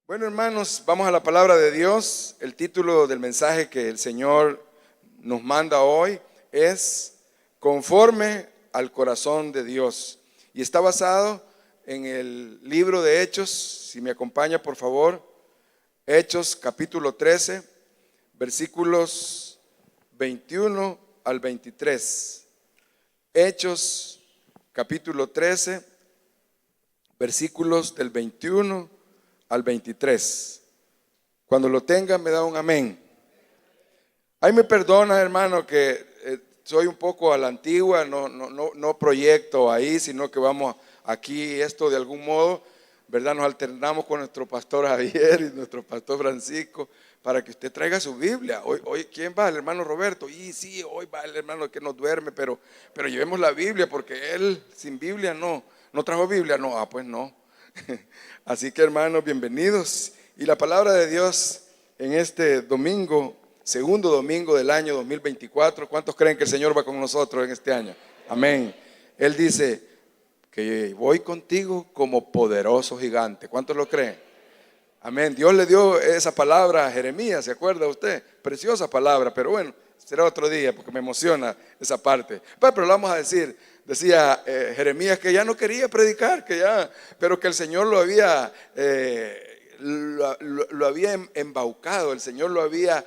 Bueno, hermanos, vamos a la palabra de Dios. El título del mensaje que el Señor nos manda hoy es Conforme al corazón de Dios. Y está basado en el libro de Hechos. Si me acompaña, por favor. Hechos capítulo 13, versículos 21 al 23. Hechos capítulo 13, versículos del 21 al 23. Cuando lo tengan me da un amén. Ahí me perdona, hermano, que soy un poco a la antigua, no proyecto ahí, sino que vamos aquí esto de algún modo, ¿verdad? Nos alternamos con nuestro pastor Javier y nuestro pastor Francisco para que usted traiga su Biblia. Hoy ¿quién va? El hermano Roberto. Y sí, hoy va el hermano que nos duerme, pero llevemos la Biblia porque él sin Biblia no trajo Biblia. No, pues no. Así que, hermanos, bienvenidos. Y la palabra de Dios en este domingo, segundo domingo del año 2024. ¿Cuántos creen que el Señor va con nosotros en este año? Amén. Él dice que voy contigo como poderoso gigante. ¿Cuántos lo creen? Amén. Dios le dio esa palabra a Jeremías, ¿se acuerda usted? Preciosa palabra, pero bueno, será otro día porque me emociona esa parte. Pero lo vamos a decir. Decía Jeremías que ya no quería predicar, pero que el Señor lo había embaucado, el Señor lo había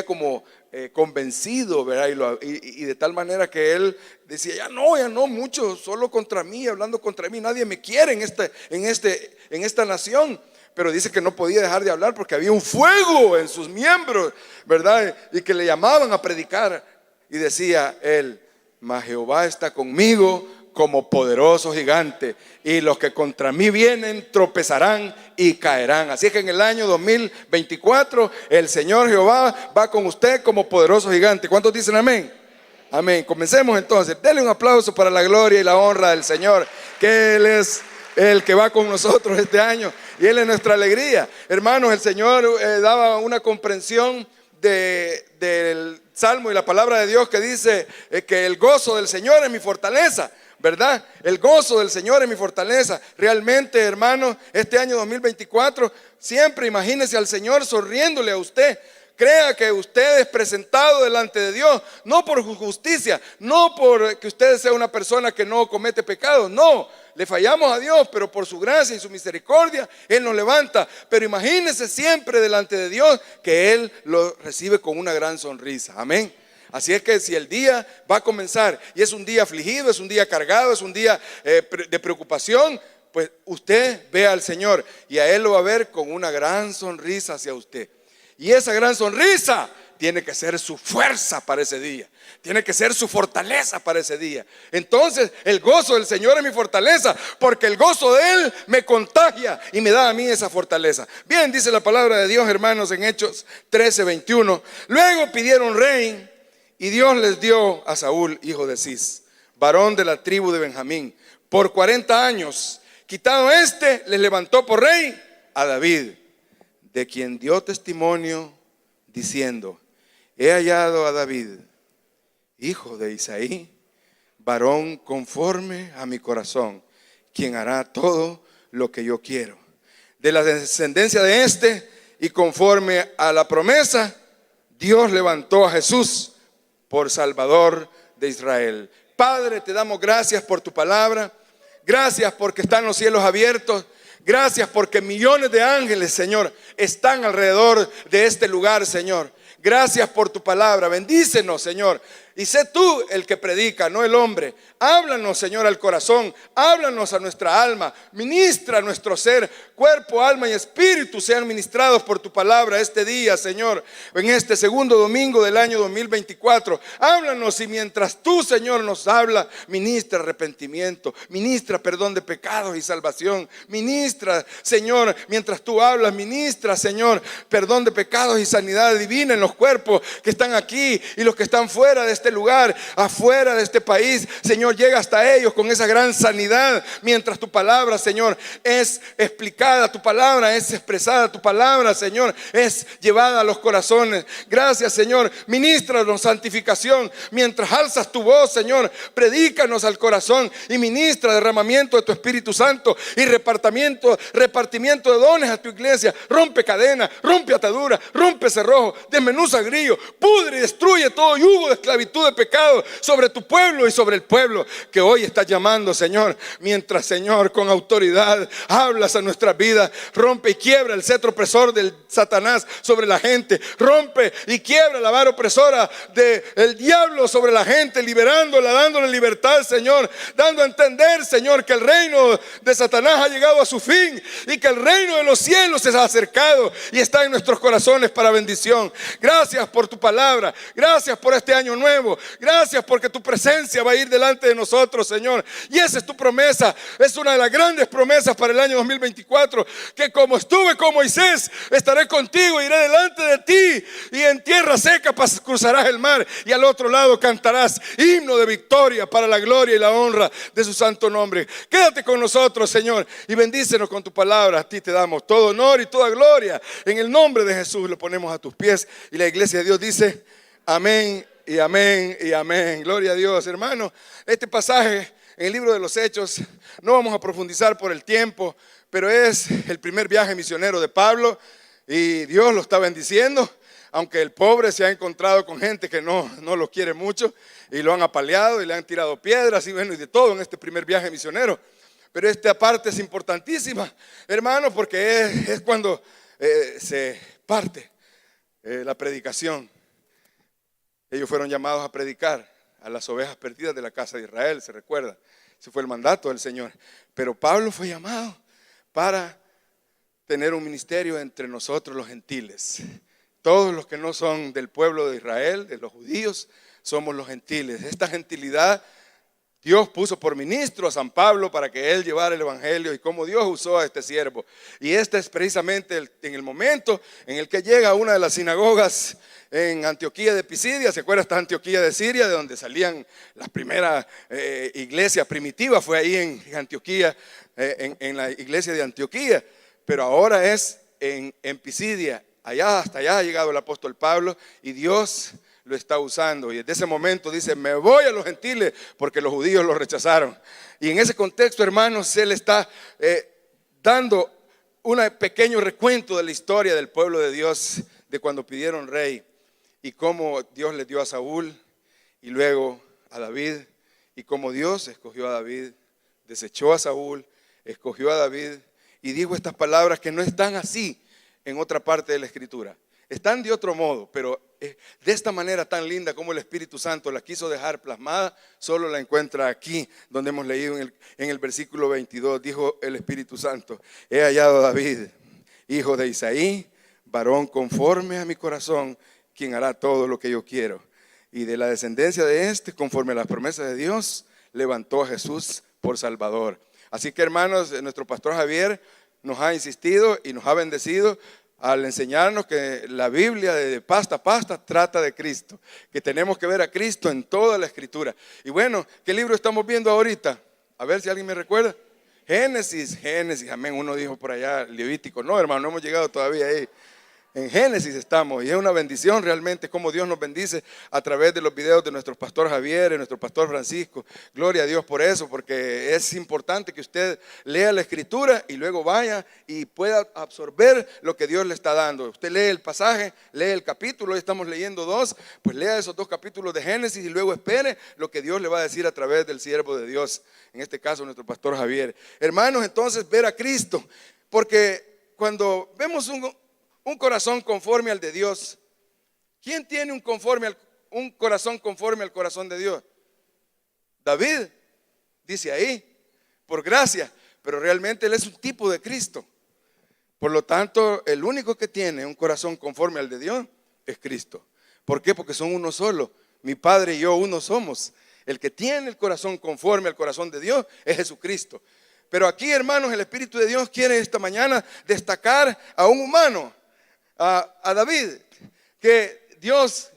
como convencido, ¿verdad? Y de tal manera que él decía, ya no, mucho, solo contra mí, hablando contra mí, nadie me quiere en esta nación. Pero dice que no podía dejar de hablar porque había un fuego en sus miembros, ¿verdad? Y que le llamaban a predicar. Y decía él, mas Jehová está conmigo como poderoso gigante, y los que contra mí vienen tropezarán y caerán. Así que en el año 2024 el Señor Jehová va con usted como poderoso gigante. ¿Cuántos dicen amén? Amén. Comencemos entonces. Denle un aplauso para la gloria y la honra del Señor, que Él es el que va con nosotros este año y Él es nuestra alegría. Hermanos, el Señor daba una comprensión del Salmo y la palabra de Dios que dice que el gozo del Señor es mi fortaleza, ¿verdad? El gozo del Señor es mi fortaleza. Realmente, hermanos, este año 2024, siempre imagínese al Señor sonriéndole a usted. Crea que usted es presentado delante de Dios, no por justicia, no porque usted sea una persona que no comete pecados, no. Le fallamos a Dios, pero por su gracia y su misericordia Él nos levanta. Pero imagínese siempre delante de Dios que Él lo recibe con una gran sonrisa. Amén. Así es que si el día va a comenzar y es un día afligido, es un día cargado, es un día de preocupación, pues usted ve al Señor y a Él lo va a ver con una gran sonrisa hacia usted. Y esa gran sonrisa tiene que ser su fuerza para ese día. Tiene que ser su fortaleza para ese día. Entonces el gozo del Señor es mi fortaleza, porque el gozo de Él me contagia y me da a mí esa fortaleza. Bien, dice la palabra de Dios, hermanos, en Hechos 13, 21. Luego pidieron rey y Dios les dio a Saúl, hijo de Cis, varón de la tribu de Benjamín. Por 40 años, quitado les levantó por rey a David, de quien dio testimonio diciendo, he hallado a David, hijo de Isaí, varón conforme a mi corazón, quien hará todo lo que yo quiero. De la descendencia de y conforme a la promesa, Dios levantó a Jesús por Salvador de Israel. Padre, te damos gracias por tu palabra. Gracias porque están los cielos abiertos. Gracias porque millones de ángeles, Señor, están alrededor de este lugar, Señor. Gracias por tu palabra. Bendícenos, Señor. Y sé tú el que predica, no el hombre. Háblanos, Señor, al corazón. Háblanos a nuestra alma. Ministra nuestro ser. Cuerpo, alma y espíritu sean ministrados por tu palabra este día, Señor. En este segundo domingo del año 2024. Háblanos y mientras tú, Señor, nos habla, ministra arrepentimiento. Ministra perdón de pecados y salvación. Ministra, Señor, mientras tú hablas, ministra, Señor, perdón de pecados y sanidad divina en los cuerpos que están aquí y los que están fuera de este este lugar, afuera de este país, Señor, llega hasta ellos con esa gran sanidad, mientras tu palabra, Señor, es explicada, tu palabra es expresada, tu palabra, Señor, es llevada a los corazones. Gracias, Señor, ministranos santificación, mientras alzas tu voz, Señor, predícanos al corazón y ministra derramamiento de tu Espíritu Santo y repartimiento de dones a tu iglesia. Rompe cadenas, rompe ataduras, rompe cerrojos, desmenuza grillos, pudre y destruye todo yugo de esclavitud, de pecado sobre tu pueblo y sobre el pueblo que hoy estás llamando, Señor. Mientras, Señor, con autoridad hablas a nuestras vidas, rompe y quiebra el cetro opresor del Satanás sobre la gente, rompe y quiebra la vara opresora del diablo sobre la gente, liberándola, dándole libertad, Señor, dando a entender, Señor, que el reino de Satanás ha llegado a su fin y que el reino de los cielos se ha acercado y está en nuestros corazones para bendición. Gracias por tu palabra, gracias por este año nuevo, gracias porque tu presencia va a ir delante de nosotros, Señor, y esa es tu promesa. Es una de las grandes promesas para el año 2024, que como estuve con Moisés, estaré contigo, iré delante de ti, y en tierra seca cruzarás el mar, y al otro lado cantarás himno de victoria para la gloria y la honra de su santo nombre. Quédate con nosotros, Señor, y bendícenos con tu palabra. A ti te damos todo honor y toda gloria. En el nombre de Jesús lo ponemos a tus pies, y la iglesia de Dios dice amén y amén y amén. Gloria a Dios, hermano. Este pasaje en el libro de los Hechos no vamos a profundizar por el tiempo, pero es el primer viaje misionero de Pablo y Dios lo está bendiciendo, aunque el pobre se ha encontrado con gente que no lo quiere mucho y lo han apaleado y le han tirado piedras y bueno, y de todo en este primer viaje misionero. Pero esta parte es importantísima, hermano, porque es cuando se parte la predicación. Ellos fueron llamados a predicar a las ovejas perdidas de la casa de Israel, se recuerda. Ese fue el mandato del Señor. Pero Pablo fue llamado para tener un ministerio entre nosotros los gentiles. Todos los que no son del pueblo de Israel, de los judíos, somos los gentiles. Esta gentilidad Dios puso por ministro a San Pablo para que él llevara el evangelio, y cómo Dios usó a este siervo. Y este es precisamente en el momento en el que llega a una de las sinagogas en Antioquía de Pisidia. ¿Se acuerda esta Antioquía de Siria, de donde salían las primeras iglesias primitivas? Fue ahí en Antioquía, en la iglesia de Antioquía. Pero ahora es en Pisidia. Hasta allá ha llegado el apóstol Pablo y Dios lo está usando. Y desde ese momento dice: me voy a los gentiles porque los judíos lo rechazaron. Y en ese contexto, hermanos, él está dando un pequeño recuento de la historia del pueblo de Dios, de cuando pidieron rey y cómo Dios le dio a Saúl y luego a David, y cómo Dios escogió a David, desechó a Saúl, escogió a David, y dijo estas palabras que no están así en otra parte de la Escritura. Están de otro modo, pero de esta manera tan linda como el Espíritu Santo la quiso dejar plasmada, solo la encuentra aquí, donde hemos leído en el versículo 22. Dijo el Espíritu Santo: he hallado a David, hijo de Isaí, varón conforme a mi corazón, quien hará todo lo que yo quiero. Y de la descendencia de este, conforme a las promesas de Dios, levantó a Jesús por Salvador. Así que, hermanos, nuestro pastor Javier nos ha insistido y nos ha bendecido al enseñarnos que la Biblia de pasta a pasta trata de Cristo, que tenemos que ver a Cristo en toda la Escritura. Y bueno, ¿qué libro estamos viendo ahorita? A ver si alguien me recuerda. Génesis, amén. Uno dijo por allá Levítico. No, hermano, no hemos llegado todavía ahí. En Génesis estamos, y es una bendición realmente cómo Dios nos bendice a través de los videos de nuestro pastor Javier y nuestro pastor Francisco. Gloria a Dios por eso, porque es importante que usted lea la Escritura y luego vaya y pueda absorber lo que Dios le está dando. Usted lee el pasaje, lee el capítulo, hoy estamos leyendo 2, pues lea esos 2 capítulos de Génesis y luego espere lo que Dios le va a decir a través del siervo de Dios, en este caso nuestro pastor Javier. Hermanos, entonces ver a Cristo, porque cuando vemos un corazón conforme al de Dios, ¿quién tiene un corazón conforme al corazón de Dios? David, dice ahí, por gracia, pero realmente él es un tipo de Cristo. Por lo tanto, el único que tiene un corazón conforme al de Dios es Cristo. ¿Por qué? Porque son uno solo. Mi Padre y yo uno somos. El que tiene el corazón conforme al corazón de Dios es Jesucristo. Pero aquí, hermanos, el Espíritu de Dios quiere esta mañana destacar a un humano, a David, que Dios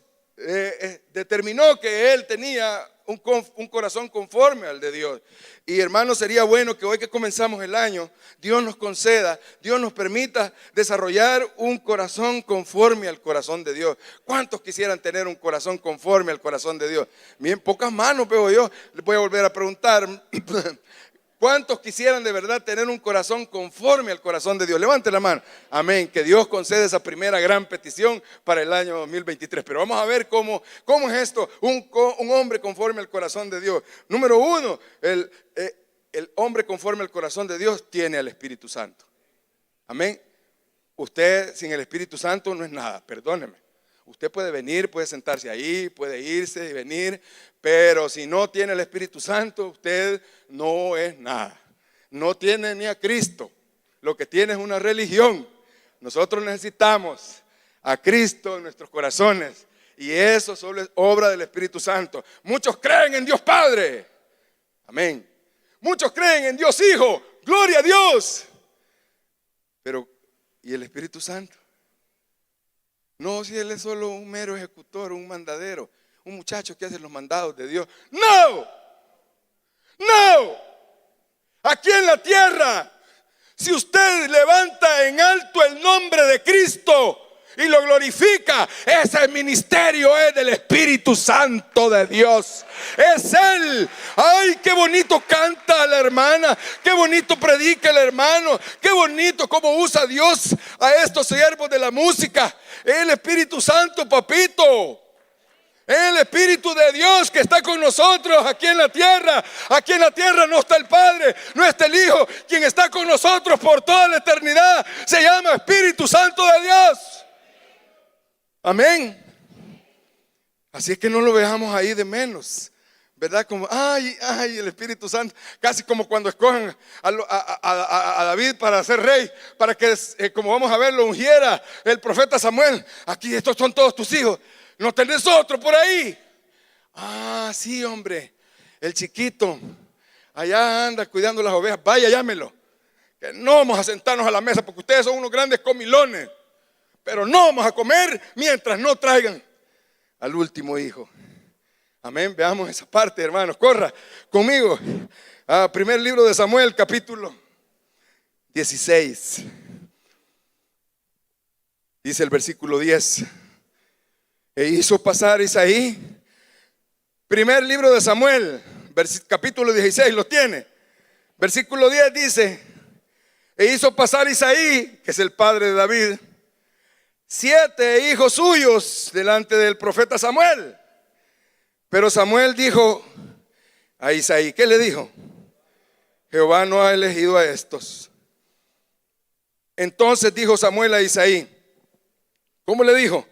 determinó que él tenía un corazón conforme al de Dios. Y hermanos, sería bueno que hoy que comenzamos el año, Dios nos conceda, Dios nos permita desarrollar un corazón conforme al corazón de Dios. ¿Cuántos quisieran tener un corazón conforme al corazón de Dios? Bien, pocas manos veo yo. Les voy a volver a preguntar. ¿Cuántos quisieran de verdad tener un corazón conforme al corazón de Dios? Levante la mano. Amén. Que Dios conceda esa primera gran petición para el año 2023. Pero vamos a ver cómo es esto, un hombre conforme al corazón de Dios. Número uno, el hombre conforme al corazón de Dios tiene al Espíritu Santo. Amén. Usted sin el Espíritu Santo no es nada, perdóneme. Usted puede venir, puede sentarse ahí, puede irse y venir, pero si no tiene el Espíritu Santo, usted no es nada. No tiene ni a Cristo. Lo que tiene es una religión. Nosotros necesitamos a Cristo en nuestros corazones y eso solo es obra del Espíritu Santo. Muchos creen en Dios Padre. Amén. Muchos creen en Dios Hijo. Gloria a Dios. Pero, ¿y el Espíritu Santo? No, si Él es solo un mero ejecutor, un mandadero, un muchacho que hace los mandados de Dios. No, no. Aquí en la tierra, si usted levanta en alto el nombre de Cristo y lo glorifica, ese ministerio es del Espíritu Santo de Dios. Es Él. Ay, qué bonito canta la hermana, qué bonito predica el hermano, qué bonito cómo usa Dios a estos siervos de la música. El Espíritu Santo, papito. El Espíritu de Dios que está con nosotros aquí en la tierra. Aquí en la tierra no está el Padre, no está el Hijo. Quien está con nosotros por toda la eternidad se llama Espíritu Santo de Dios. Amén. Así es que no lo veamos ahí de menos, ¿verdad? Como, ay, el Espíritu Santo. Casi como cuando escogen a David para ser rey, para que, como vamos a ver, lo ungiera el profeta Samuel. Aquí estos son todos tus hijos. ¿No tenés otro por ahí? Ah, sí, hombre. El chiquito allá anda cuidando las ovejas. Vaya, llámelo. Que no vamos a sentarnos a la mesa porque ustedes son unos grandes comilones. Pero no vamos a comer mientras no traigan al último hijo. Amén. Veamos esa parte, hermanos. Corra conmigo. Primer libro de Samuel, capítulo 16. Dice el versículo 10. E hizo pasar Isaí. Primer libro de Samuel, capítulo 16, lo tiene. Versículo 10 dice: e hizo pasar Isaí, que es el padre de David, 7 hijos suyos delante del profeta Samuel. Pero Samuel dijo a Isaí, ¿qué le dijo? Jehová no ha elegido a estos. Entonces dijo Samuel a Isaí, ¿cómo le dijo?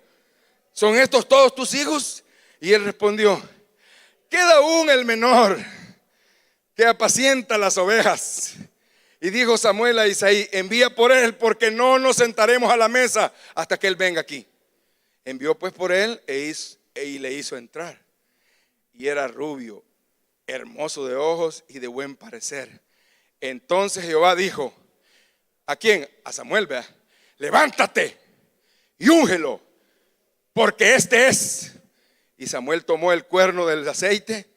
¿Son estos todos tus hijos? Y él respondió, queda aún el menor que apacienta las ovejas. Y dijo Samuel a Isaí, envía por él, porque no nos sentaremos a la mesa hasta que él venga aquí. Envió pues por él y le hizo entrar. Y era rubio, hermoso de ojos y de buen parecer. Entonces Jehová dijo, ¿a quién? A Samuel, vea, levántate y úngelo, porque este es. Y Samuel tomó el cuerno del aceite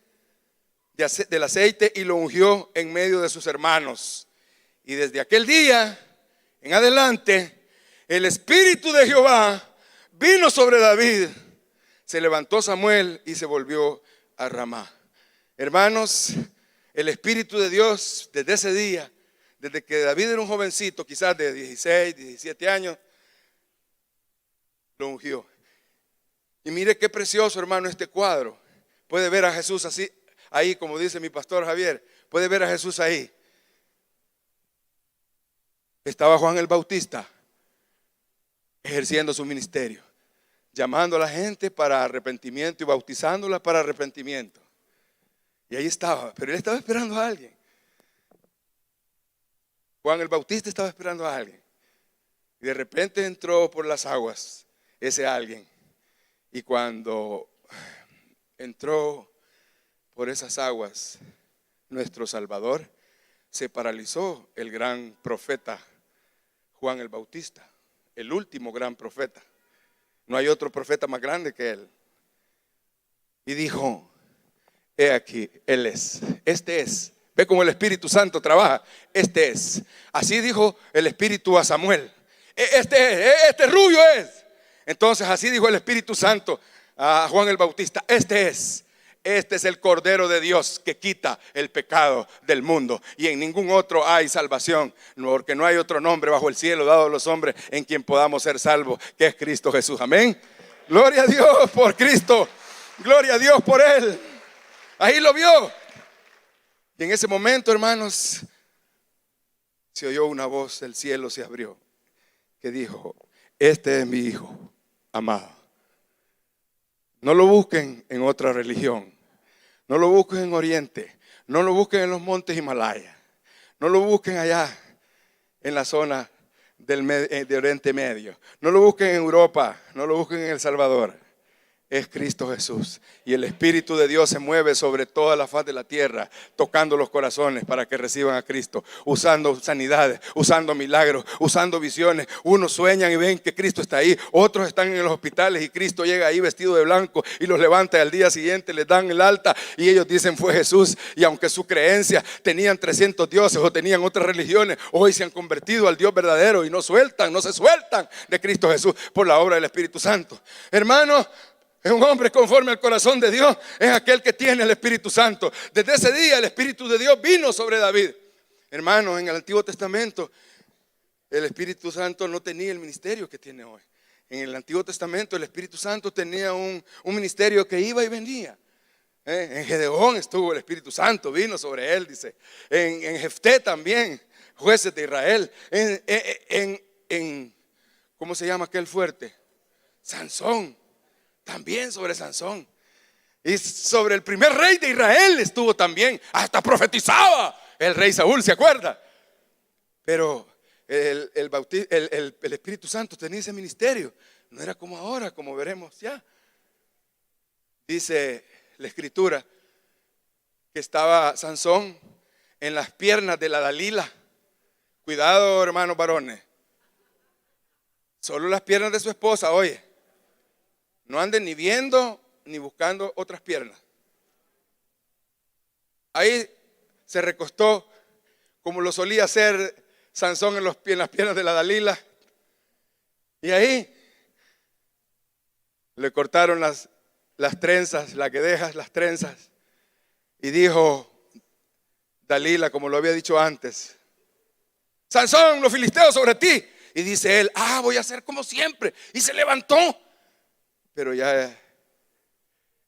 y lo ungió en medio de sus hermanos. Y desde aquel día en adelante, el Espíritu de Jehová vino sobre David. Se levantó Samuel y se volvió a Ramá. Hermanos, el Espíritu de Dios desde ese día, desde que David era un jovencito, quizás de 16, 17 años, lo ungió. Y mire qué precioso, hermano, este cuadro. Puede ver a Jesús así, ahí, como dice mi pastor Javier, puede ver a Jesús ahí. Estaba Juan el Bautista ejerciendo su ministerio, llamando a la gente para arrepentimiento y bautizándola para arrepentimiento. Y ahí estaba, pero él estaba esperando a alguien. Juan el Bautista estaba esperando a alguien. Y de repente entró por las aguas ese alguien. Y cuando entró por esas aguas nuestro Salvador, se paralizó el gran profeta Juan el Bautista, el último gran profeta. No hay otro profeta más grande que él. y dijo: he aquí, Él es, este es. Ve cómo el Espíritu Santo trabaja. Este es. Así dijo el Espíritu a Samuel: este rubio es. Entonces así dijo el Espíritu Santo a Juan el Bautista: este es el Cordero de Dios que quita el pecado del mundo, y en ningún otro hay salvación, porque no hay otro nombre bajo el cielo dado a los hombres en quien podamos ser salvos, que es Cristo Jesús. Amén. Gloria a Dios por Cristo. Gloria a Dios por Él. Ahí lo vio. Y en ese momento, hermanos, se oyó una voz del cielo, se abrió, que dijo: este es mi Hijo amado. No lo busquen en otra religión, no lo busquen en Oriente, no lo busquen en los montes Himalaya, no lo busquen allá en la zona de Oriente Medio, no lo busquen en Europa, no lo busquen en El Salvador. Es Cristo Jesús, y el Espíritu de Dios se mueve sobre toda la faz de la tierra, tocando los corazones para que reciban a Cristo, usando sanidades, usando milagros, usando visiones. Unos sueñan y ven que Cristo está ahí, otros están en los hospitales y Cristo llega ahí vestido de blanco y los levanta, y al día siguiente les dan el alta y ellos dicen: fue Jesús. Y aunque su creencia tenían 300 dioses o tenían otras religiones, hoy se han convertido al Dios verdadero y no se sueltan de Cristo Jesús por la obra del Espíritu Santo. Hermanos, es un hombre conforme al corazón de Dios, es aquel que tiene el Espíritu Santo. Desde ese día el Espíritu de Dios vino sobre David. Hermanos, en el Antiguo Testamento el Espíritu Santo no tenía el ministerio que tiene hoy. En el Antiguo Testamento el Espíritu Santo tenía un ministerio que iba y venía. En Gedeón estuvo el Espíritu Santo, vino sobre él, dice. En Jefté también, jueces de Israel. ¿Cómo se llama aquel fuerte? Sansón. También sobre Sansón. Y sobre el primer rey de Israel estuvo también. Hasta profetizaba el rey Saúl, ¿se acuerda? Pero el Espíritu Santo tenía ese ministerio. No era como ahora, como veremos ya. Dice la Escritura que estaba Sansón en las piernas de la Dalila. Cuidado, hermanos varones. Solo las piernas de su esposa, oye. No anden ni viendo ni buscando otras piernas. Ahí se recostó como lo solía hacer Sansón en las piernas de la Dalila. Y ahí le cortaron las trenzas, las guedejas, las trenzas. Y dijo Dalila, como lo había dicho antes: Sansón, los filisteos sobre ti. Y dice él: voy a hacer como siempre. Y se levantó. Pero ya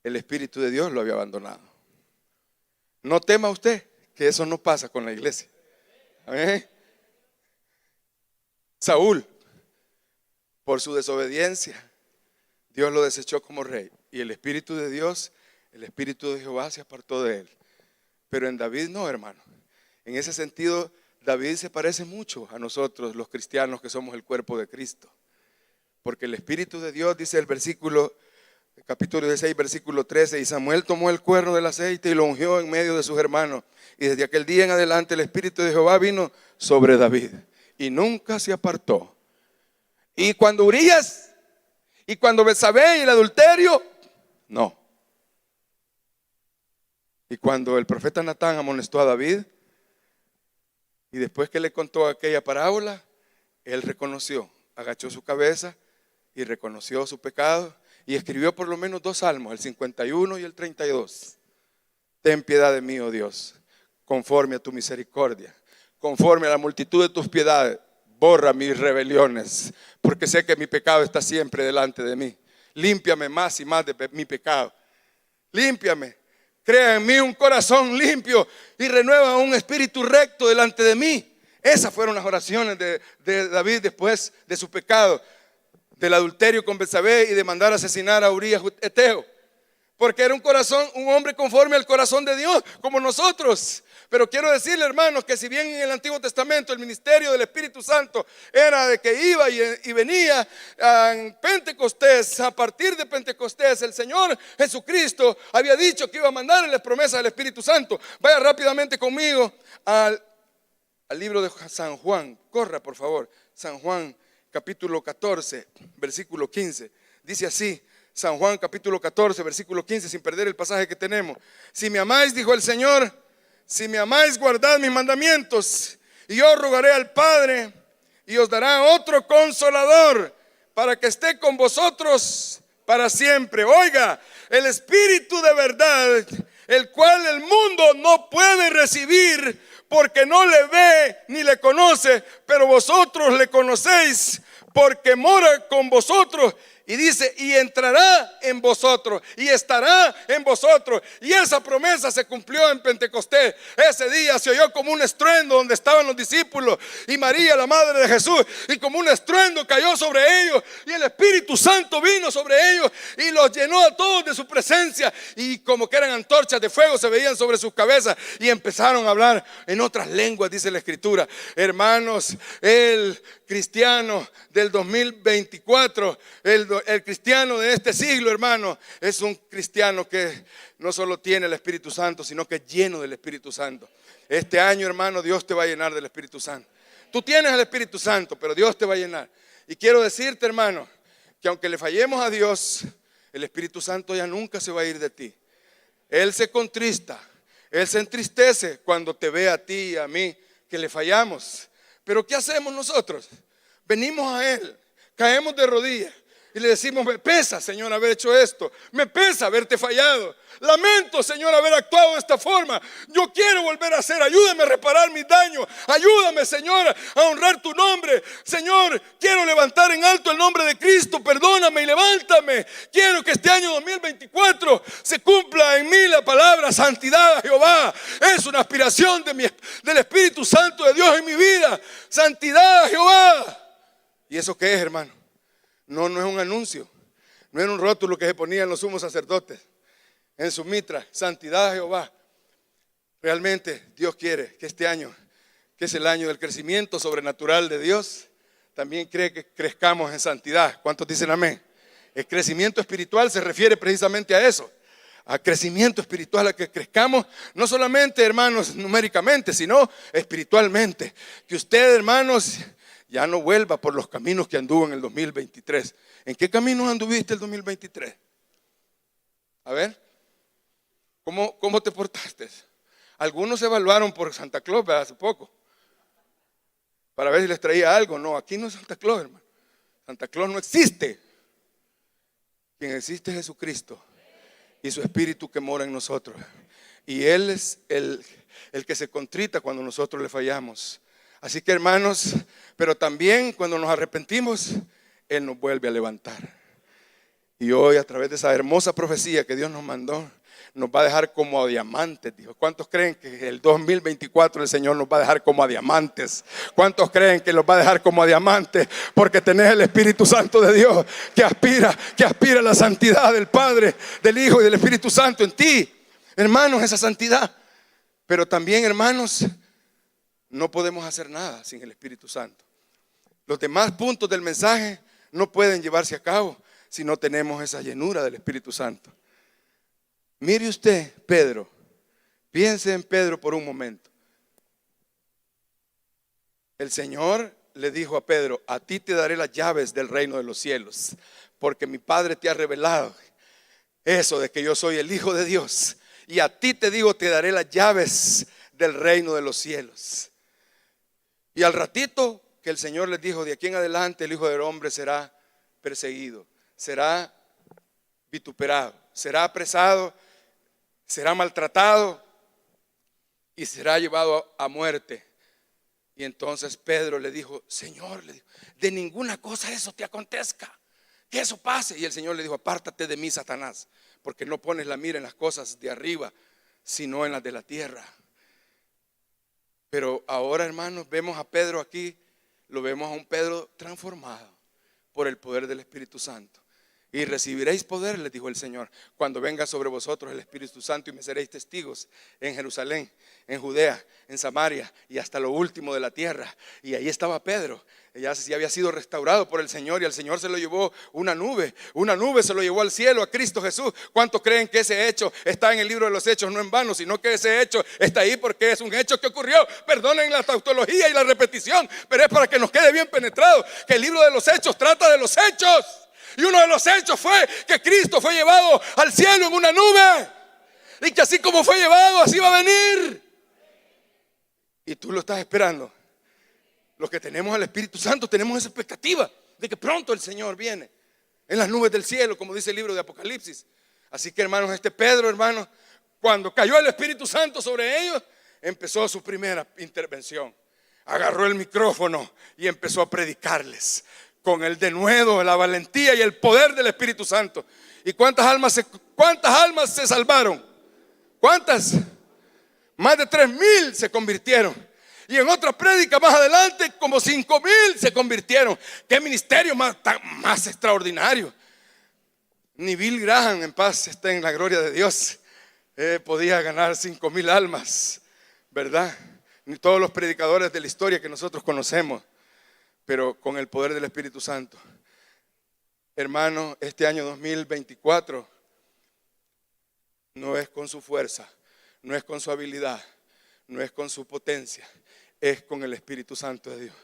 el Espíritu de Dios lo había abandonado. No tema usted que eso no pasa con la iglesia. ¿Amén? Saúl, por su desobediencia, Dios lo desechó como rey. Y el Espíritu de Dios, el Espíritu de Jehová se apartó de él. Pero en David no, hermano. En ese sentido, David se parece mucho a nosotros, los cristianos que somos el cuerpo de Cristo. Porque el Espíritu de Dios, dice el capítulo 16, versículo 13: y Samuel tomó el cuerno del aceite y lo ungió en medio de sus hermanos. Y desde aquel día en adelante el Espíritu de Jehová vino sobre David y nunca se apartó. Y cuando Urías y cuando Betsabé y el adulterio, no. Y cuando el profeta Natán amonestó a David, y después que le contó aquella parábola, él reconoció, agachó su cabeza y reconoció su pecado y escribió por lo menos 2 salmos, el 51 y el 32. Ten piedad de mí, oh Dios, conforme a tu misericordia, conforme a la multitud de tus piedades, borra mis rebeliones, porque sé que mi pecado está siempre delante de mí. Límpiame más y más de mi pecado. Límpiame, crea en mí un corazón limpio y renueva un espíritu recto delante de mí. Esas fueron las oraciones de David después de su pecado, del adulterio con Betsabé y de mandar a asesinar a Urías Eteo. Porque era un hombre conforme al corazón de Dios, como nosotros. Pero quiero decirle, hermanos, que si bien en el Antiguo Testamento el ministerio del Espíritu Santo era de que iba y venía en Pentecostés, a partir de Pentecostés el Señor Jesucristo había dicho que iba a mandar las promesas del Espíritu Santo. Vaya rápidamente conmigo al libro de San Juan. Corra, por favor. San Juan, capítulo 14, versículo 15. Dice así: San Juan capítulo 14, versículo 15, sin perder el pasaje que tenemos. Si me amáis, dijo el Señor, si me amáis, guardad mis mandamientos, y yo rogaré al Padre, y os dará otro consolador, para que esté con vosotros para siempre. Oiga, el Espíritu de verdad, el cual el mundo no puede recibir, porque no le ve ni le conoce, pero vosotros le conocéis, porque mora con vosotros. Y dice, y entrará en vosotros, y estará en vosotros. Y esa promesa se cumplió en Pentecostés. Ese día se oyó como un estruendo donde estaban los discípulos y María, la madre de Jesús. Y como un estruendo cayó sobre ellos, y el Espíritu Santo vino sobre ellos y los llenó a todos de su presencia. Y como que eran antorchas de fuego, se veían sobre sus cabezas. Y empezaron a hablar en otras lenguas, dice la Escritura. Hermanos, el cristiano del 2024, el cristiano de este siglo, hermano, es un cristiano que no solo tiene el Espíritu Santo, sino que es lleno del Espíritu Santo. Este año, hermano, Dios te va a llenar del Espíritu Santo. Tú tienes el Espíritu Santo, pero Dios te va a llenar. Y quiero decirte, hermano, que aunque le fallemos a Dios, el Espíritu Santo ya nunca se va a ir de ti. Él se contrista, Él se entristece cuando te ve a ti y a mí que le fallamos. Pero ¿qué hacemos nosotros? Venimos a Él, caemos de rodillas y le decimos: me pesa, Señor, haber hecho esto. Me pesa haberte fallado. Lamento, Señor, haber actuado de esta forma. Yo quiero volver a hacer. Ayúdame a reparar mis daños. Ayúdame, Señor, a honrar tu nombre. Señor, quiero levantar en alto el nombre de Cristo. Perdóname y levántame. Quiero que este año 2024 se cumpla en mí la palabra santidad a Jehová. Es una aspiración del Espíritu Santo de Dios en mi vida. Santidad a Jehová. ¿Y eso qué es, hermano? No es un anuncio, no era un rótulo que se ponían los sumos sacerdotes en su mitra: santidad a Jehová. Realmente Dios quiere que este año, que es el año del crecimiento sobrenatural de Dios, también cree que crezcamos en santidad. ¿Cuántos dicen amén? El crecimiento espiritual se refiere precisamente a eso, a crecimiento espiritual, a que crezcamos no solamente, hermanos, numéricamente, sino espiritualmente. Que usted, hermanos, ya no vuelva por los caminos que anduvo en el 2023. ¿En qué caminos anduviste el 2023? A ver, ¿cómo te portaste? Algunos se evaluaron por Santa Claus hace poco, para ver si les traía algo. No, aquí no es Santa Claus, hermano. Santa Claus no existe. Quien existe es Jesucristo y su Espíritu que mora en nosotros. Y Él es el que se contrita cuando nosotros le fallamos. Así que, hermanos, pero también cuando nos arrepentimos, Él nos vuelve a levantar. Y hoy, a través de esa hermosa profecía que Dios nos mandó, nos va a dejar como a diamantes. Dijo. ¿Cuántos creen que el 2024 el Señor nos va a dejar como a diamantes? ¿Cuántos creen que los va a dejar como a diamantes? Porque tenés el Espíritu Santo de Dios que aspira a la santidad del Padre, del Hijo y del Espíritu Santo en ti. Hermanos, esa santidad. Pero también, hermanos, no podemos hacer nada sin el Espíritu Santo. Los demás puntos del mensaje no pueden llevarse a cabo si no tenemos esa llenura del Espíritu Santo. Mire usted, Pedro. Piense en Pedro por un momento. El Señor le dijo a Pedro: a ti te daré las llaves del reino de los cielos, porque mi Padre te ha revelado eso de que yo soy el Hijo de Dios. Y a ti te digo, te daré las llaves del reino de los cielos. Y al ratito que el Señor les dijo: de aquí en adelante el Hijo del Hombre será perseguido, será vituperado, será apresado, será maltratado y será llevado a muerte. Y entonces Pedro le dijo: Señor, de ninguna cosa eso te acontezca, que eso pase. Y el Señor le dijo: apártate de mí, Satanás, porque no pones la mira en las cosas de arriba, sino en las de la tierra. Pero ahora, hermanos, vemos a Pedro aquí, lo vemos a un Pedro transformado por el poder del Espíritu Santo. Y recibiréis poder, les dijo el Señor, cuando venga sobre vosotros el Espíritu Santo, y me seréis testigos en Jerusalén, en Judea, en Samaria y hasta lo último de la tierra. Y ahí estaba Pedro. Ya había sido restaurado por el Señor, y al Señor se lo llevó una nube se lo llevó al cielo, a Cristo Jesús. ¿Cuántos creen que ese hecho está en el libro de los Hechos? No en vano, sino que ese hecho está ahí porque es un hecho que ocurrió. Perdonen la tautología y la repetición, pero es para que nos quede bien penetrado que el libro de los Hechos trata de los hechos. Y uno de los hechos fue que Cristo fue llevado al cielo en una nube. Y que así como fue llevado, así va a venir. Y tú lo estás esperando. Los que tenemos al Espíritu Santo tenemos esa expectativa de que pronto el Señor viene en las nubes del cielo, como dice el libro de Apocalipsis. Así que, hermanos, Pedro, hermanos, cuando cayó el Espíritu Santo sobre ellos, empezó su primera intervención. Agarró el micrófono y empezó a predicarles con el denuedo, la valentía y el poder del Espíritu Santo. ¿Y cuántas almas se salvaron? ¿Cuántas? Más de 3,000 se convirtieron. Y en otra prédica más adelante, como 5,000 se convirtieron. ¡Qué ministerio más extraordinario! Ni Bill Graham, en paz esté en la gloria de Dios, podía ganar 5,000 almas, ¿verdad? Ni todos los predicadores de la historia que nosotros conocemos, pero con el poder del Espíritu Santo. Hermano, este año 2024 no es con su fuerza, no es con su habilidad, no es con su potencia, es con el Espíritu Santo de Dios.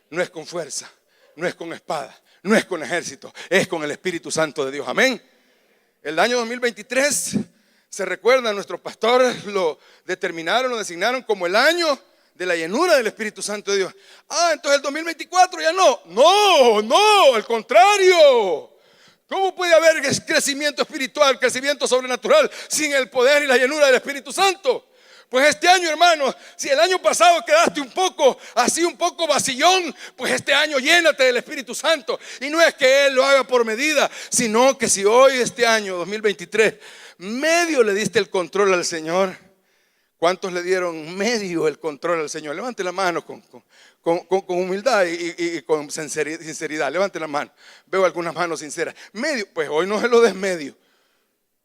No es con fuerza, no es con espada, no es con ejército, es con el Espíritu Santo de Dios. Amén. El año 2023, se recuerda, nuestros pastores lo designaron como el año de la llenura del Espíritu Santo de Dios. Entonces el 2024 ya no. No, al contrario. ¿Cómo puede haber crecimiento espiritual, crecimiento sobrenatural sin el poder y la llenura del Espíritu Santo? Pues este año, hermanos, si el año pasado quedaste un poco vacillón, pues este año llénate del Espíritu Santo. Y no es que Él lo haga por medida, sino que si hoy, este año 2023, medio le diste el control al Señor. ¿Cuántos le dieron medio el control al Señor? Levante la mano con humildad y con sinceridad. Levante la mano. Veo algunas manos sinceras. Medio, pues hoy no se lo des medio.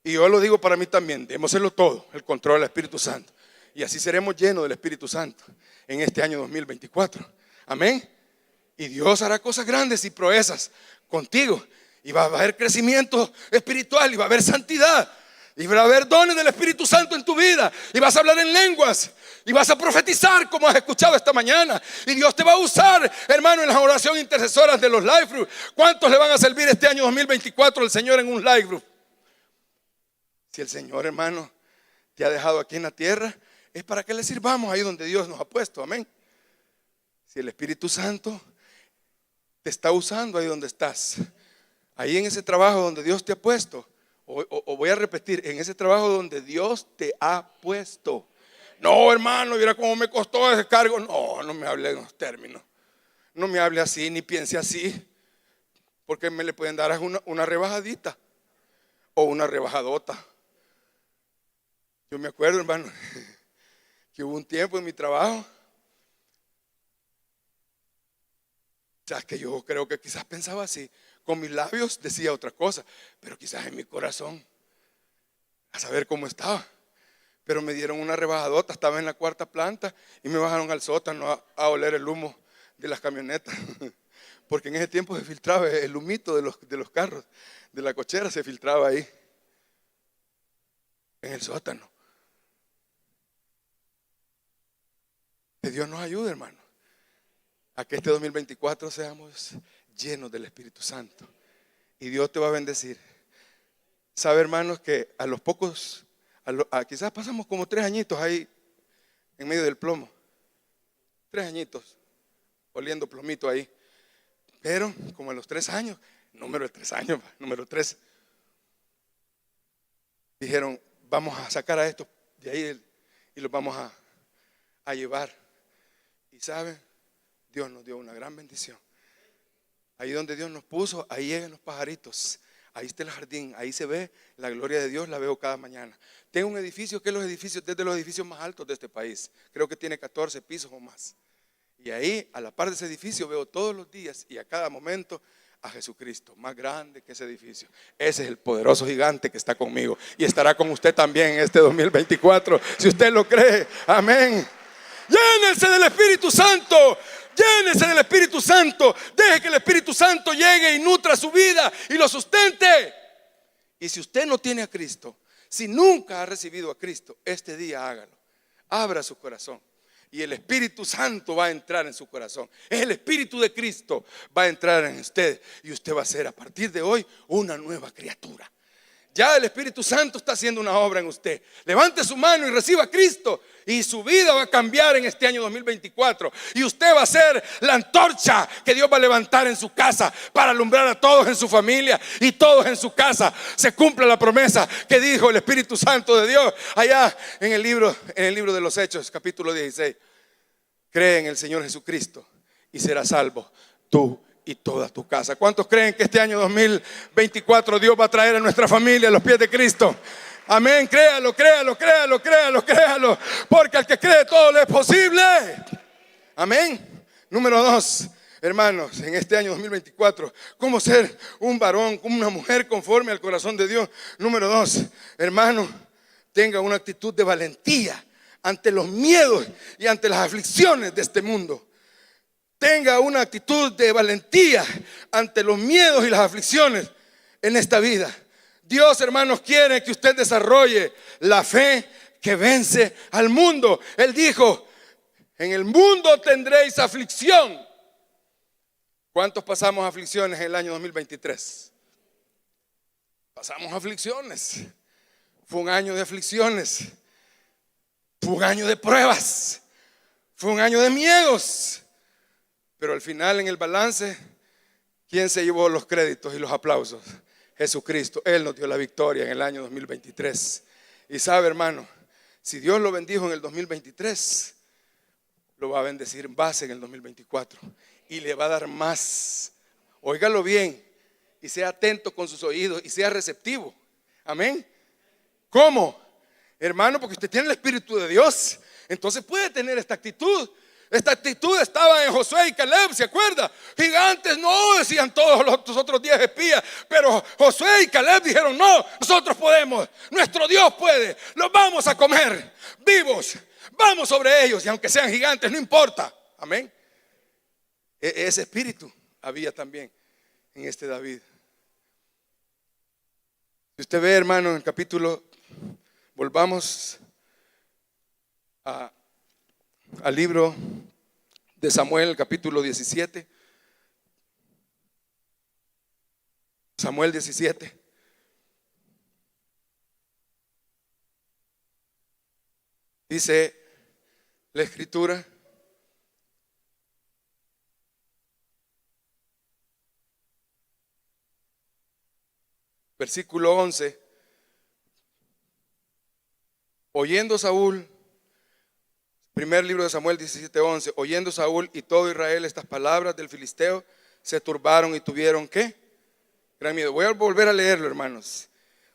Y yo lo digo para mí también. Démoselo todo, el control del Espíritu Santo. Y así seremos llenos del Espíritu Santo en este año 2024. Amén. Y Dios hará cosas grandes y proezas contigo. Y va a haber crecimiento espiritual y va a haber santidad. Y va a haber dones del Espíritu Santo en tu vida. Y vas a hablar en lenguas. Y vas a profetizar como has escuchado esta mañana. Y Dios te va a usar, hermano, en las oraciones intercesoras de los life group. ¿Cuántos le van a servir este año 2024 al Señor en un life group? Si el Señor, hermano, te ha dejado aquí en la tierra, es para que le sirvamos ahí donde Dios nos ha puesto. Amén. Si el Espíritu Santo te está usando ahí donde estás, ahí en ese trabajo donde Dios te ha puesto, o voy a repetir, en ese trabajo donde Dios te ha puesto. No, hermano, mira cómo me costó ese cargo. No me hable en los términos. No me hable así, ni piense así. Porque me le pueden dar una rebajadita o una rebajadota. Yo me acuerdo, hermano, que hubo un tiempo en mi trabajo, o sea, que yo creo que quizás pensaba así. Con mis labios decía otra cosa, pero quizás en mi corazón, a saber cómo estaba. Pero me dieron una rebajadota, estaba en la 4ª planta y me bajaron al sótano a oler el humo de las camionetas. Porque en ese tiempo se filtraba el humito de los carros, de la cochera se filtraba ahí, en el sótano. Que Dios nos ayude, hermano, a que este 2024 seamos llenos del Espíritu Santo. Y Dios te va a bendecir. Sabe, hermanos, que a los pocos, quizás pasamos como 3 añitos ahí en medio del plomo. 3 añitos oliendo plomito ahí. Pero como a los 3 años, número 3, dijeron, vamos a sacar a estos de ahí y los vamos a llevar. Y saben, Dios nos dio una gran bendición. Ahí donde Dios nos puso, ahí llegan los pajaritos. Ahí está el jardín, ahí se ve la gloria de Dios, la veo cada mañana. Tengo un edificio que es de los edificios más altos de este país. Creo que tiene 14 pisos o más. Y ahí, a la par de ese edificio, veo todos los días y a cada momento a Jesucristo, más grande que ese edificio. Ese es el poderoso gigante que está conmigo y estará con usted también en este 2024, si usted lo cree. Amén. Llénense del Espíritu Santo. Llénese del Espíritu Santo. Deje que el Espíritu Santo llegue y nutra su vida y lo sustente. Y si usted no tiene a Cristo, si nunca ha recibido a Cristo, este día hágalo. Abra su corazón y el Espíritu Santo va a entrar en su corazón. Es el Espíritu de Cristo va a entrar en usted y usted va a ser a partir de hoy una nueva criatura. Ya el Espíritu Santo está haciendo una obra en usted. Levante su mano y reciba a Cristo y su vida va a cambiar en este año 2024. Y usted va a ser la antorcha que Dios va a levantar en su casa para alumbrar a todos en su familia y todos en su casa. Se cumple la promesa que dijo el Espíritu Santo de Dios allá en el libro de los Hechos, capítulo 16. Cree en el Señor Jesucristo y serás salvo tú y toda tu casa. ¿Cuántos creen que este año 2024 Dios va a traer a nuestra familia a los pies de Cristo? Amén, créalo, créalo, créalo, créalo, créalo, porque al que cree todo le es posible. Amén. Número 2, hermanos, en este año 2024, ¿cómo ser un varón, una mujer conforme al corazón de Dios? Número 2, hermano, tenga una actitud de valentía ante los miedos y ante las aflicciones de este mundo. Tenga una actitud de valentía ante los miedos y las aflicciones en esta vida. Dios, hermanos, quiere que usted desarrolle la fe que vence al mundo. Él dijo, en el mundo tendréis aflicción. ¿Cuántos pasamos aflicciones en el año 2023? Pasamos aflicciones. Fue un año de aflicciones. Fue un año de pruebas. Fue un año de miedos. Pero al final, en el balance, ¿quién se llevó los créditos y los aplausos? Jesucristo. Él nos dio la victoria en el año 2023. Y sabe, hermano, si Dios lo bendijo en el 2023, lo va a bendecir en base en el 2024. Y le va a dar más. Óigalo bien y sea atento con sus oídos y sea receptivo. Amén. ¿Cómo? Hermano, porque usted tiene el Espíritu de Dios, entonces puede tener esta actitud. Esta actitud estaba en Josué y Caleb, ¿se acuerda? Gigantes no, decían todos los otros 10 espías, pero Josué y Caleb dijeron, no, nosotros podemos, nuestro Dios puede, los vamos a comer vivos, vamos sobre ellos, y aunque sean gigantes, no importa. Amén. Ese espíritu había también en este David. Si usted ve, hermano, en el capítulo, volvamos al libro de Samuel, capítulo 17. Samuel 17. Dice la escritura: versículo 11. Oyendo Saúl, primer libro de Samuel 17:11, oyendo Saúl y todo Israel estas palabras del filisteo, se turbaron y tuvieron ¿qué? Gran miedo. Voy a volver a leerlo, hermanos.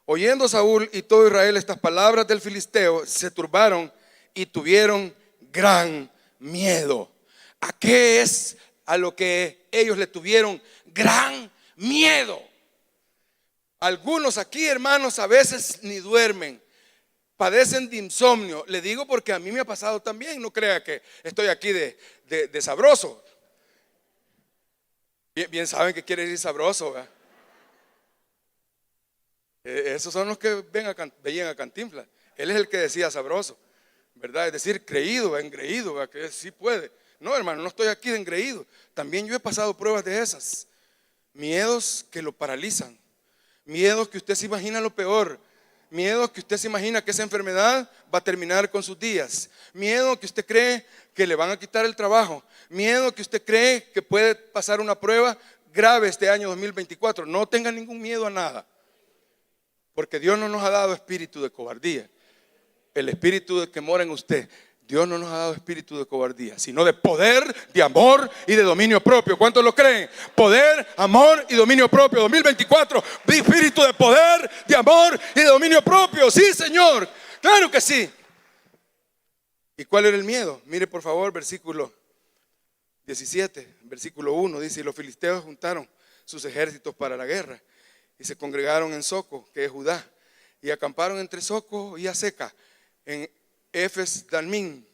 Oyendo Saúl y todo Israel estas palabras del filisteo, se turbaron y tuvieron gran miedo. ¿A qué es a lo que ellos le tuvieron gran miedo? Algunos aquí, hermanos, a veces ni duermen. Padecen de insomnio. Le digo porque a mí me ha pasado también. No crea que estoy aquí de sabroso. Bien saben que quiere decir sabroso, ¿verdad? Esos son los que veían a Cantinflas. Él es el que decía sabroso, ¿verdad? Es decir, creído, engreído, ¿verdad? Que sí puede. No, hermano, no estoy aquí de engreído. También yo he pasado pruebas de esas. Miedos que lo paralizan. Miedos que usted se imagina lo peor. Miedo que usted se imagina que esa enfermedad va a terminar con sus días. Miedo que usted cree que le van a quitar el trabajo. Miedo que usted cree que puede pasar una prueba grave este año 2024. No tenga ningún miedo a nada, porque Dios no nos ha dado espíritu de cobardía. El espíritu de que mora en usted, Dios no nos ha dado espíritu de cobardía, sino de poder, de amor y de dominio propio. ¿Cuántos lo creen? Poder, amor y dominio propio. 2024, espíritu de poder, de amor y de dominio propio. Sí, Señor, claro que sí. ¿Y cuál era el miedo? Mire por favor, versículo 17, versículo 1, dice: y los filisteos juntaron sus ejércitos para la guerra y se congregaron en Soco, que es Judá, y acamparon entre Soco y Aseca, en Efes Dalmín.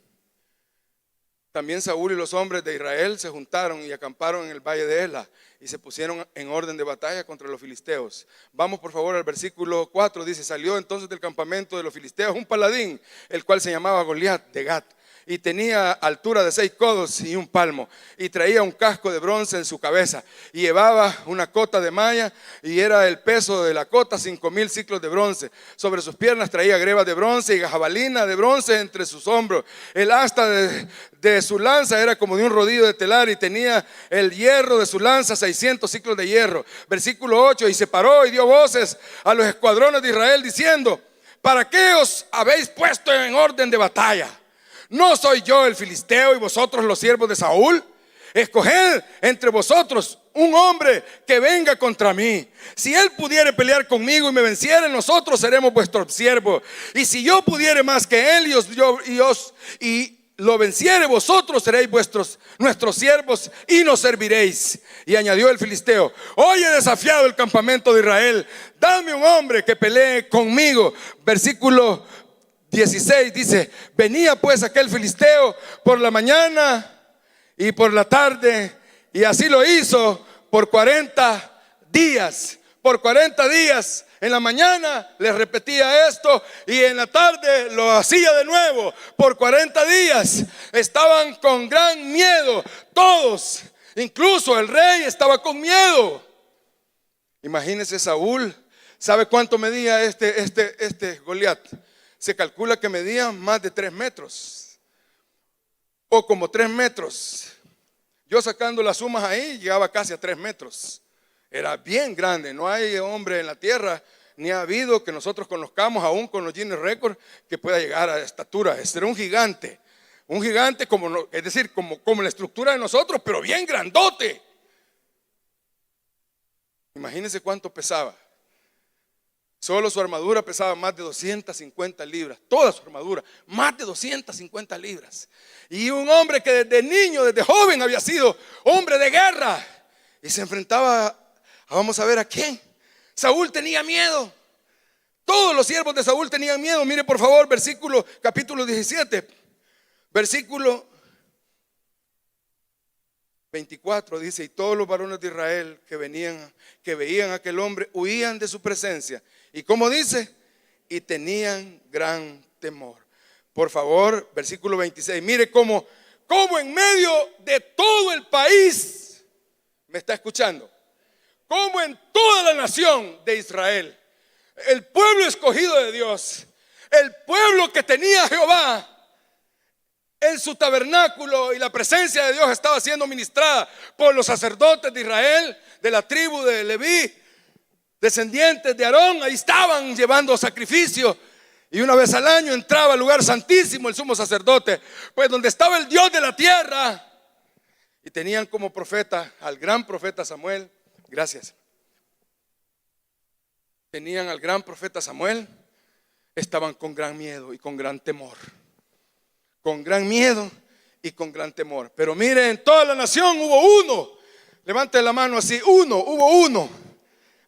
También Saúl y los hombres de Israel se juntaron y acamparon en el valle de Ela y se pusieron en orden de batalla contra los filisteos. Vamos por favor al versículo 4, dice: salió entonces del campamento de los filisteos un paladín, el cual se llamaba Goliat de Gat, y tenía altura de 6 codos y un palmo, y traía un casco de bronce en su cabeza, y llevaba una cota de malla, y era el peso de la cota 5,000 siclos de bronce. Sobre sus piernas traía grebas de bronce y jabalina de bronce entre sus hombros. El asta de su lanza era como de un rodillo de telar, y tenía el hierro de su lanza 600 siclos de hierro. Versículo 8, y se paró y dio voces a los escuadrones de Israel diciendo: ¿para qué os habéis puesto en orden de batalla? ¿No soy yo el filisteo y vosotros los siervos de Saúl? Escoged entre vosotros un hombre que venga contra mí. Si él pudiere pelear conmigo y me venciere, nosotros seremos vuestros siervos. Y si yo pudiere más que él y lo venciere, vosotros seréis nuestros siervos y nos serviréis. Y añadió el filisteo: hoy he desafiado el campamento de Israel, dame un hombre que pelee conmigo. Versículo 16 dice: venía pues aquel filisteo por la mañana y por la tarde, y así lo hizo por 40 días. Por 40 días, en la mañana les repetía esto y en la tarde lo hacía de nuevo. Por 40 días estaban con gran miedo todos, incluso el rey estaba con miedo. Imagínense Saúl. ¿Sabe cuánto medía este Goliat? Se calcula que medía más de 3 metros, o como 3 metros. Yo sacando las sumas ahí, llegaba casi a 3 metros. Era bien grande. No hay hombre en la tierra, ni ha habido que nosotros conozcamos, aún con los Guinness Records, que pueda llegar a estatura. Este era un gigante como, es decir, como la estructura de nosotros, pero bien grandote. Imagínense cuánto pesaba. Solo su armadura pesaba más de 250 libras. Toda su armadura, más de 250 libras. Y un hombre que desde niño, desde joven había sido hombre de guerra. Y se enfrentaba, vamos a ver a quién. Saúl tenía miedo. Todos los siervos de Saúl tenían miedo. Mire por favor, capítulo 17. Versículo 24 dice: y todos los varones de Israel que veían a aquel hombre huían de su presencia. Y como dice, y tenían gran temor. Por favor, versículo 26. Mire cómo en medio de todo el país, ¿me está escuchando? Como en toda la nación de Israel, el pueblo escogido de Dios, el pueblo que tenía a Jehová en su tabernáculo, y la presencia de Dios estaba siendo ministrada por los sacerdotes de Israel, de la tribu de Leví, descendientes de Aarón. Ahí estaban llevando sacrificio, y una vez al año entraba al lugar santísimo el sumo sacerdote, pues donde estaba el Dios de la tierra, y tenían como profeta al gran profeta Samuel. Gracias. Tenían al gran profeta Samuel. Estaban con gran miedo y con gran temor. Con gran miedo y con gran temor. Pero mire, en toda la nación hubo uno. Levante la mano así: hubo uno.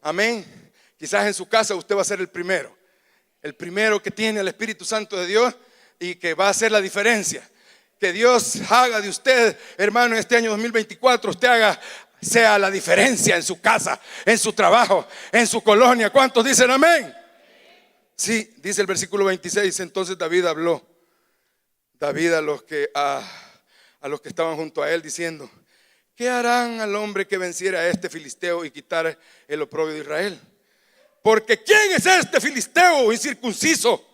Amén. Quizás en su casa usted va a ser el primero que tiene el Espíritu Santo de Dios y que va a hacer la diferencia. Que Dios haga de usted, hermano, en este año 2024, sea la diferencia en su casa, en su trabajo, en su colonia. ¿Cuántos dicen amén? Sí, dice el versículo 26. Entonces David habló a los que estaban junto a él, diciendo: ¿qué harán al hombre que venciera a este filisteo y quitara el oprobio de Israel? Porque ¿quién es este filisteo incircunciso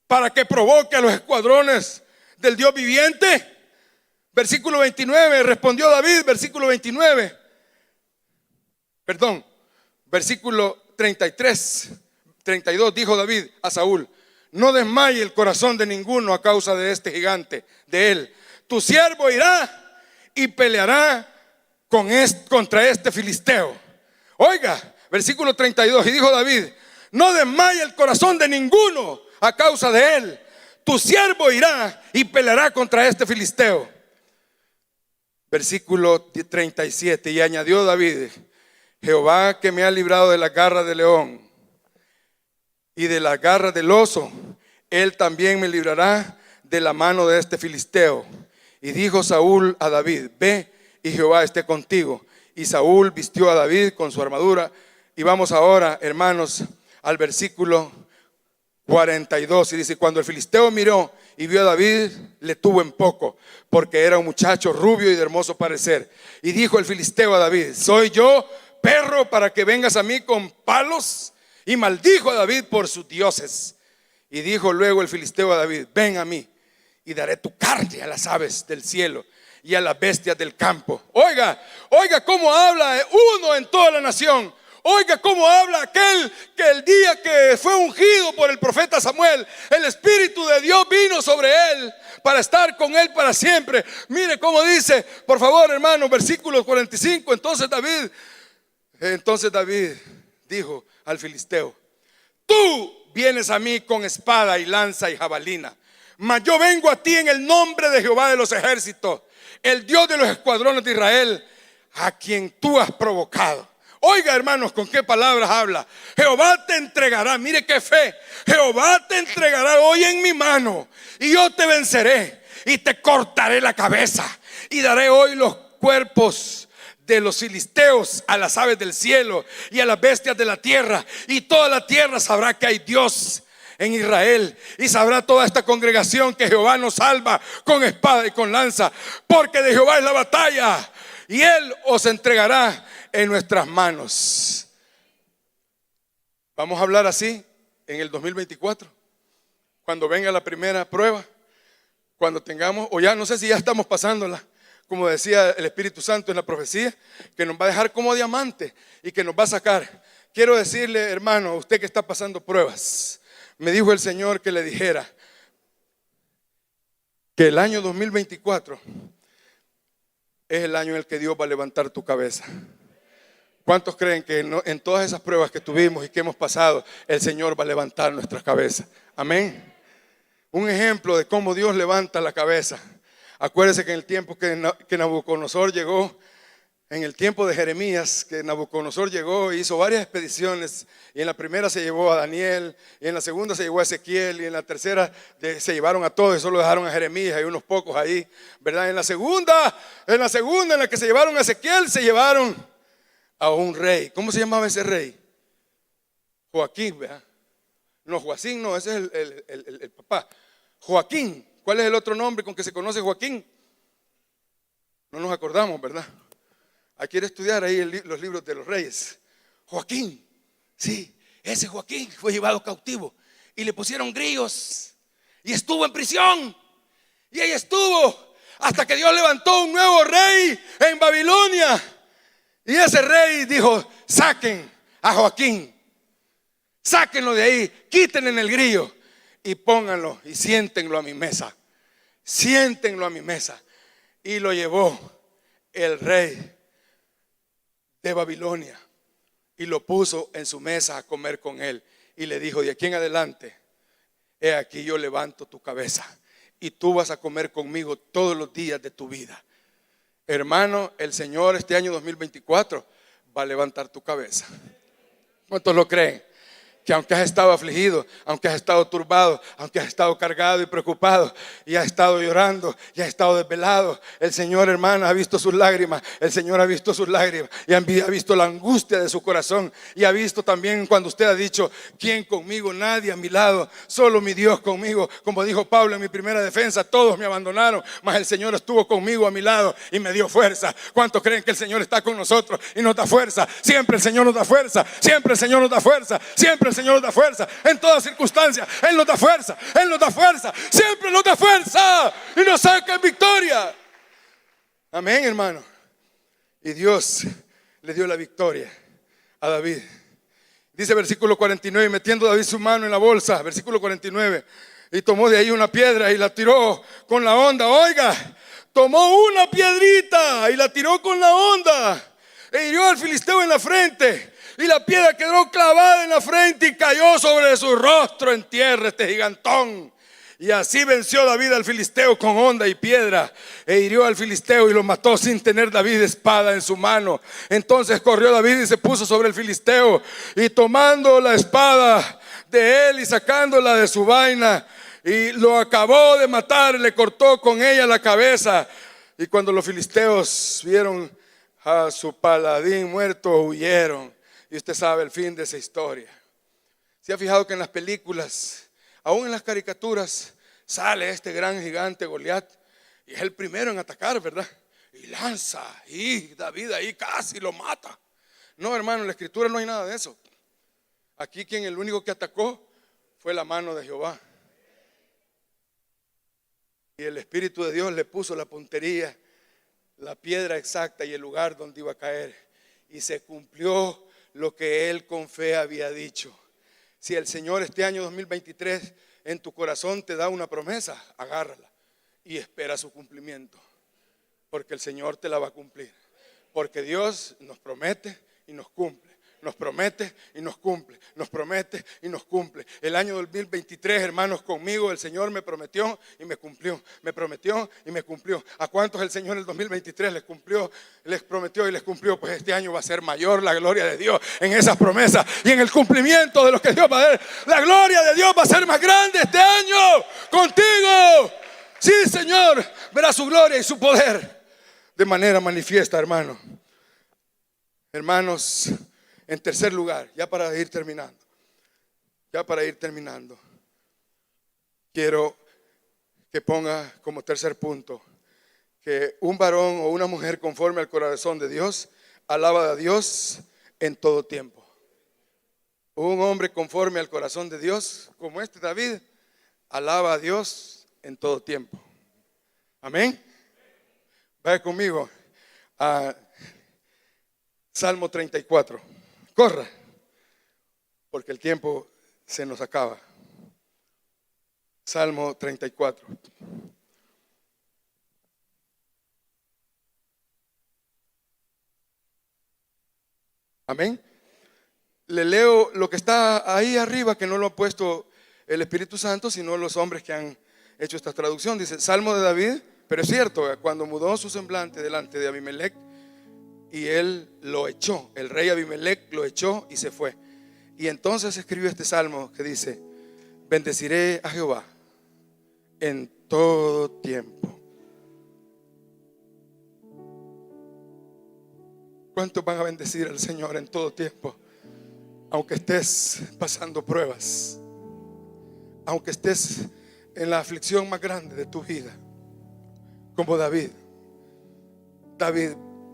para que provoque a los escuadrones del Dios viviente? Versículo 29, respondió David. Versículo 32, dijo David a Saúl: no desmaye el corazón de ninguno a causa de este gigante, de él. Tu siervo irá y peleará contra este filisteo. Oiga, versículo 32, y dijo David: no desmaye el corazón de ninguno a causa de él. Tu siervo irá y peleará contra este filisteo. Versículo 37, y añadió David: Jehová, que me ha librado de la garra del león y de la garra del oso, él también me librará de la mano de este filisteo. Y dijo Saúl a David: ve, y Jehová esté contigo. Y Saúl vistió a David con su armadura. Y vamos ahora, hermanos, al versículo 42, y dice: cuando el filisteo miró y vio a David, le tuvo en poco, porque era un muchacho rubio y de hermoso parecer. Y dijo el filisteo a David: ¿soy yo perro para que vengas a mí con palos? Y maldijo a David por sus dioses. Y dijo luego el filisteo a David: ven a mí y daré tu carne a las aves del cielo y a las bestias del campo. Oiga cómo habla uno en toda la nación. Oiga cómo habla aquel que el día que fue ungido por el profeta Samuel, el Espíritu de Dios vino sobre él para estar con él para siempre. Mire cómo dice, por favor, hermano, versículo 45. Entonces David dijo al filisteo: tú vienes a mí con espada y lanza y jabalina, mas yo vengo a ti en el nombre de Jehová de los ejércitos, el Dios de los escuadrones de Israel, a quien tú has provocado. Oiga, hermanos, con qué palabras habla. Jehová te entregará, mire qué fe. Jehová te entregará hoy en mi mano, y yo te venceré y te cortaré la cabeza, y daré hoy los cuerpos de los filisteos a las aves del cielo y a las bestias de la tierra, y toda la tierra sabrá que hay Dios en Israel, y sabrá toda esta congregación que Jehová nos salva con espada y con lanza, porque de Jehová es la batalla, y Él os entregará en nuestras manos. Vamos a hablar así en el 2024, cuando venga la primera prueba, cuando tengamos, o ya no sé si ya estamos pasándola, como decía el Espíritu Santo en la profecía, que nos va a dejar como diamante y que nos va a sacar. Quiero decirle, hermano, usted que está pasando pruebas, me dijo el Señor que le dijera que el año 2024 es el año en el que Dios va a levantar tu cabeza. ¿Cuántos creen que en todas esas pruebas que tuvimos y que hemos pasado, el Señor va a levantar nuestra cabeza? Amén. Un ejemplo de cómo Dios levanta la cabeza. Acuérdense que en el tiempo que Nabucodonosor llegó, en el tiempo de Jeremías, que Nabucodonosor llegó e hizo varias expediciones, y en la primera se llevó a Daniel, y en la segunda se llevó a Ezequiel, y en la tercera se llevaron a todos y solo dejaron a Jeremías y unos pocos ahí, ¿verdad? En la segunda en la que se llevaron a Ezequiel, se llevaron a un rey. ¿Cómo se llamaba ese rey? Joaquín, ¿verdad? No, Joacín, no, ese es el papá. Joaquín. ¿Cuál es el otro nombre con que se conoce Joaquín? No nos acordamos, ¿verdad? Hay que ir a estudiar ahí los libros de los reyes. Joaquín, sí, ese Joaquín fue llevado cautivo y le pusieron grillos y estuvo en prisión, y ahí estuvo hasta que Dios levantó un nuevo rey en Babilonia, y ese rey dijo: saquen a Joaquín, sáquenlo de ahí, quítenle en el grillo y pónganlo y siéntenlo a mi mesa. Siéntenlo a mi mesa. Y lo llevó el rey de Babilonia y lo puso en su mesa a comer con él. Y le dijo: de aquí en adelante, he aquí yo levanto tu cabeza y tú vas a comer conmigo todos los días de tu vida. Hermano, el Señor este año 2024 va a levantar tu cabeza. ¿Cuántos lo creen? Que aunque has estado afligido, aunque has estado turbado, aunque has estado cargado y preocupado, y has estado llorando, y has estado desvelado, el Señor, hermana, ha visto sus lágrimas. El Señor ha visto sus lágrimas y ha visto la angustia de su corazón, y ha visto también cuando usted ha dicho: ¿quién conmigo? Nadie a mi lado, solo mi Dios conmigo. Como dijo Pablo en mi primera defensa: todos me abandonaron, mas el Señor estuvo conmigo a mi lado y me dio fuerza. ¿Cuántos creen que el Señor está con nosotros y nos da fuerza? Siempre el Señor nos da fuerza, siempre el Señor nos da fuerza, siempre el Señor nos da fuerza. En todas circunstancias Él nos da fuerza, Él nos da fuerza, siempre nos da fuerza y nos saca en victoria. Amén, hermano. Y Dios le dio la victoria a David. Dice versículo 49: metiendo David su mano en la bolsa, versículo 49, y tomó de ahí una piedra y la tiró con la honda. Oiga, tomó una piedrita y la tiró con la honda e hirió al filisteo en la frente, y la piedra quedó clavada en la frente y cayó sobre su rostro en tierra, este gigantón. Y así venció David al filisteo con honda y piedra, e hirió al filisteo y lo mató sin tener David espada en su mano. Entonces corrió David y se puso sobre el filisteo, y tomando la espada de él y sacándola de su vaina, y lo acabó de matar, le cortó con ella la cabeza. Y cuando los filisteos vieron a su paladín muerto, huyeron. Y usted sabe el fin de esa historia. ¿Se ha fijado que en las películas, aún en las caricaturas, sale este gran gigante Goliat y es el primero en atacar, ¿verdad? Y lanza, y David ahí casi lo mata. No, hermano, en la escritura no hay nada de eso. Aquí el único que atacó fue la mano de Jehová. Y el Espíritu de Dios le puso la puntería, la piedra exacta y el lugar donde iba a caer. Y se cumplió lo que él con fe había dicho. Si el Señor este año 2023 en tu corazón te da una promesa, agárrala y espera su cumplimiento. Porque el Señor te la va a cumplir. Porque Dios nos promete y nos cumple. Nos promete y nos cumple, nos promete y nos cumple. El año 2023, hermanos, conmigo el Señor me prometió y me cumplió. Me prometió y me cumplió. ¿A cuántos el Señor en el 2023 les cumplió, les prometió y les cumplió? Pues este año va a ser mayor la gloria de Dios en esas promesas y en el cumplimiento de lo que Dios va a dar. La gloria de Dios va a ser más grande este año contigo. Sí, Señor, verá su gloria y su poder de manera manifiesta, hermano. Hermanos, en tercer lugar, ya para ir terminando, quiero que ponga como tercer punto que un varón o una mujer conforme al corazón de Dios alaba a Dios en todo tiempo. Un hombre conforme al corazón de Dios, como este David, alaba a Dios en todo tiempo. Amén. Vaya conmigo a Salmo 34. Corra, porque el tiempo se nos acaba. Salmo 34. Amén. Le leo lo que está ahí arriba, que no lo ha puesto el Espíritu Santo, sino los hombres que han hecho esta traducción. Dice, Salmo de David, pero es cierto, cuando mudó su semblante delante de Abimelech, y él lo echó, el rey Abimelech lo echó y se fue. Y entonces escribió este salmo que dice, bendeciré a Jehová en todo tiempo. ¿Cuántos van a bendecir al Señor en todo tiempo? Aunque estés pasando pruebas, aunque estés en la aflicción más grande de tu vida, como David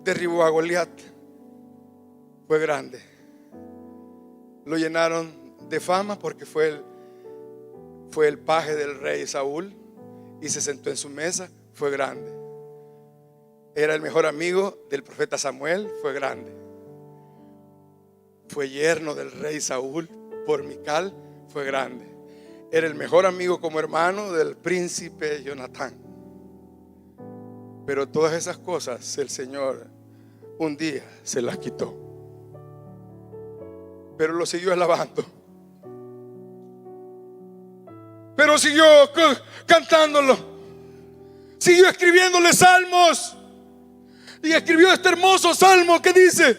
derribó a Goliat, fue grande. Lo llenaron de fama porque fue el paje del rey Saúl y se sentó en su mesa, fue grande. Era el mejor amigo del profeta Samuel, fue grande. Fue yerno del rey Saúl por Mical, fue grande. Era el mejor amigo como hermano del príncipe Jonatán. Pero todas esas cosas el Señor un día se las quitó. Pero lo siguió alabando. Pero siguió cantándolo. Siguió escribiéndole salmos. Y escribió este hermoso salmo que dice: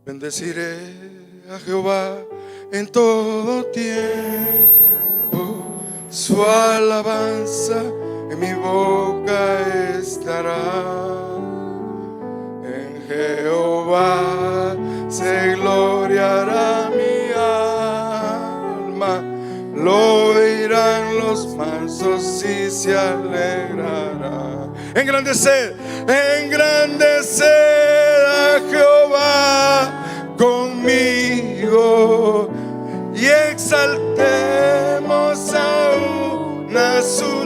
bendeciré a Jehová en todo tiempo, su alabanza en mi boca estará. En Jehová se gloriará mi alma, lo oirán los mansos y se alegrará. Engrandecer a Jehová conmigo y exaltemos aún a su